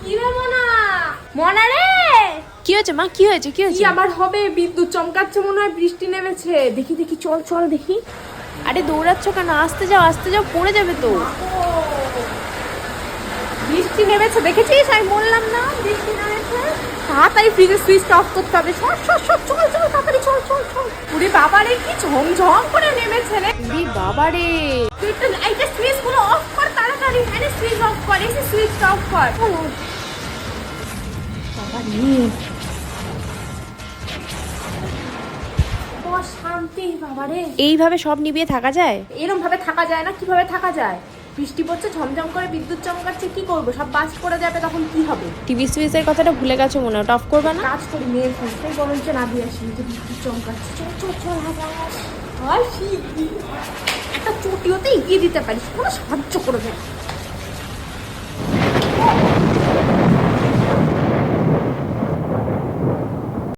কি রে মনা? মনা রে, কি হয়েছে মা? কি হয়েছে? কি হয়েছে? কি আবার হবে? বিদ্যুৎ চমকাচ্ছে, মনে হয় বৃষ্টি নেমেছে। দেখি দেখি, চল চল দেখি। আরে দৌড়াচ্ছ কেন? আসতে যাও, পড়ে যাবে তো। বৃষ্টি নেমেছে, দেখেছিস? আমি বললাম না বৃষ্টি নেমেছে। তাড়াতাড়ি ফ্রিজের সুইচটা অফ করতে হবে। সর সর সর, চল চল তাড়াতাড়ি, চল চল চল। ওরে বাবা রে, কি ঝমঝম করে নেমেছে রে। উরি বাবা রে! তুই একটু এইটা সুইচ গুলো অফ কর তাড়াতাড়ি। আরে সুইচ অফ কর, এসে সুইচটা অফ কর। বাবা রে, শান্তি বাবা রে। এইভাবে সব নিভিয়ে থাকা যায়? এরকম ভাবে থাকা যায় না? কিভাবে থাকা যায়? বৃষ্টি পড়ছে, ঝমঝম করে বিদ্যুৎ চমকাচ্ছে, কি করবো? সব বাস পড়ে যাবে, তখন কি হবে? টিভি সুইচের কথাটা ভুলে গেছো মনে হয়, ওটা অফ করবে না? কাজ করি, মেয়ের ফুসতেই বরঞ্চ না দিয়ে আসি, যে বিদ্যুৎ চমকাচ্ছে। চল চল চল, একটা চটিওতে এগিয়ে দিতে পারিস, কোনো সাহায্য করে দেয়।